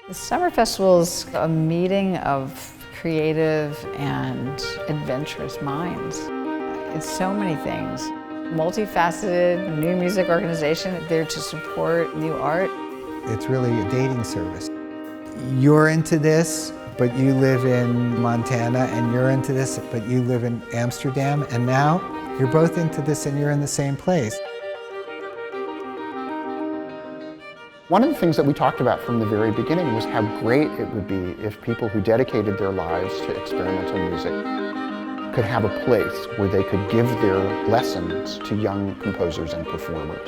The Summer Festival is a meeting of creative and adventurous minds. It's so many things. Multifaceted, new music organization, there to support new art. It's really a dating service. You're into this, but you live in Montana, and you're into this, but you live in Amsterdam, and now you're both into this and you're in the same place. One of the things that we talked about from the very beginning was how great it would be if people who dedicated their lives to experimental music could have a place where they could give their lessons to young composers and performers.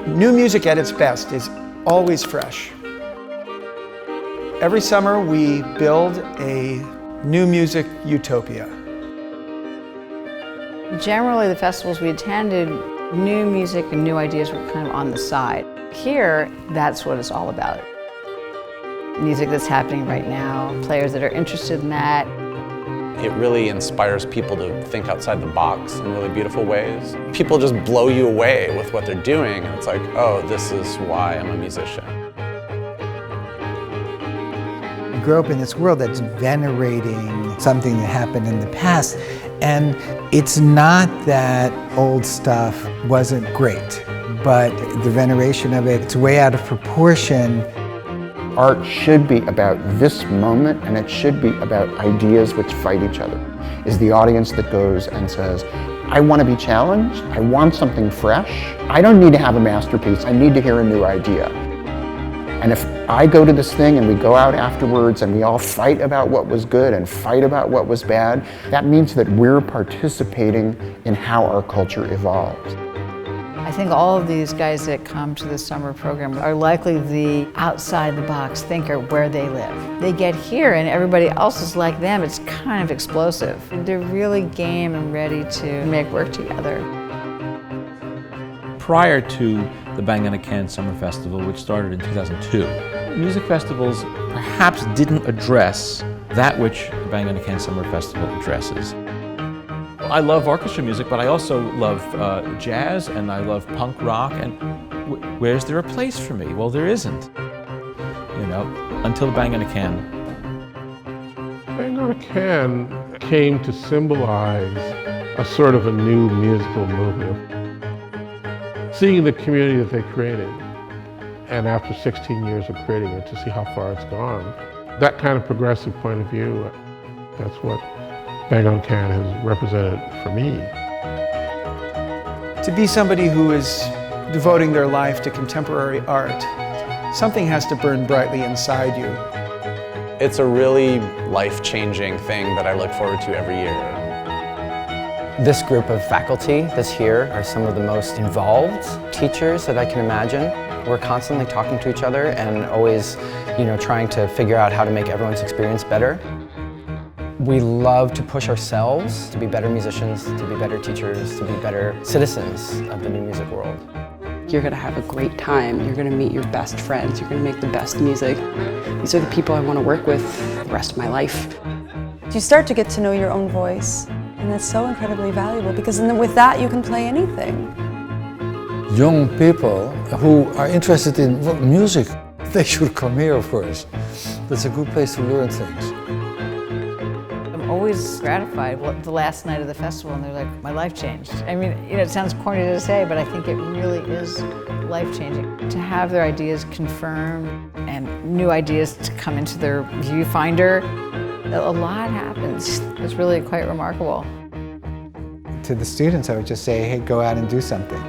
New music at its best is always fresh. Every summer we build a new music utopia. Generally, the festivals we attended, new music and new ideas were kind of on the side. Here, that's what it's all about. Music that's happening right now, players that are interested in that. It really inspires people to think outside the box in really beautiful ways. People just blow you away with what they're doing, and it's like, oh, this is why I'm a musician. You grow up in this world that's venerating something that happened in the past, and it's not that old stuff wasn't great, but the veneration of it's way out of proportion. Art should be about this moment, and it should be about ideas which fight each other. Is the audience that goes and says, I want to be challenged, I want something fresh, I don't need to have a masterpiece, I need to hear a new idea. And if I go to this thing and we go out afterwards and we all fight about what was good and fight about what was bad, that means that we're participating in how our culture evolves. I think all of these guys that come to the summer program are likely the outside-the-box thinker where they live. They get here and everybody else is like them. It's kind of explosive. They're really game and ready to make work together. Prior to the Bang on a Can Summer Festival, which started in 2002, music festivals perhaps didn't address that which the Bang on a Can Summer Festival addresses. I love orchestra music, but I also love jazz and I love punk rock, and where's there a place for me? Well, there isn't, you know, until Bang on a Can. Bang on a Can came to symbolize a sort of a new musical movement. Seeing the community that they created, and after 16 years of creating it, to see how far it's gone, that kind of progressive point of view, that's what Bang on Can has represented for me. To be somebody who is devoting their life to contemporary art, something has to burn brightly inside you. It's a really life-changing thing that I look forward to every year. This group of faculty that's here are some of the most involved teachers that I can imagine. We're constantly talking to each other and always, trying to figure out how to make everyone's experience better. We love to push ourselves to be better musicians, to be better teachers, to be better citizens of the new music world. You're going to have a great time. You're going to meet your best friends. You're going to make the best music. These are the people I want to work with the rest of my life. You start to get to know your own voice, and that's so incredibly valuable because with that you can play anything. Young people who are interested in music, they should come here, of course. That's a good place to learn things. I'm always gratified. The last night of the festival, and they're like, my life changed. I mean, it sounds corny to say, but I think it really is life-changing. To have their ideas confirmed and new ideas to come into their viewfinder, a lot happens. It's really quite remarkable. To the students, I would just say, hey, go out and do something.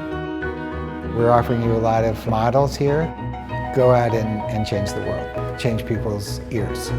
We're offering you a lot of models here. Go out and change the world. Change people's ears.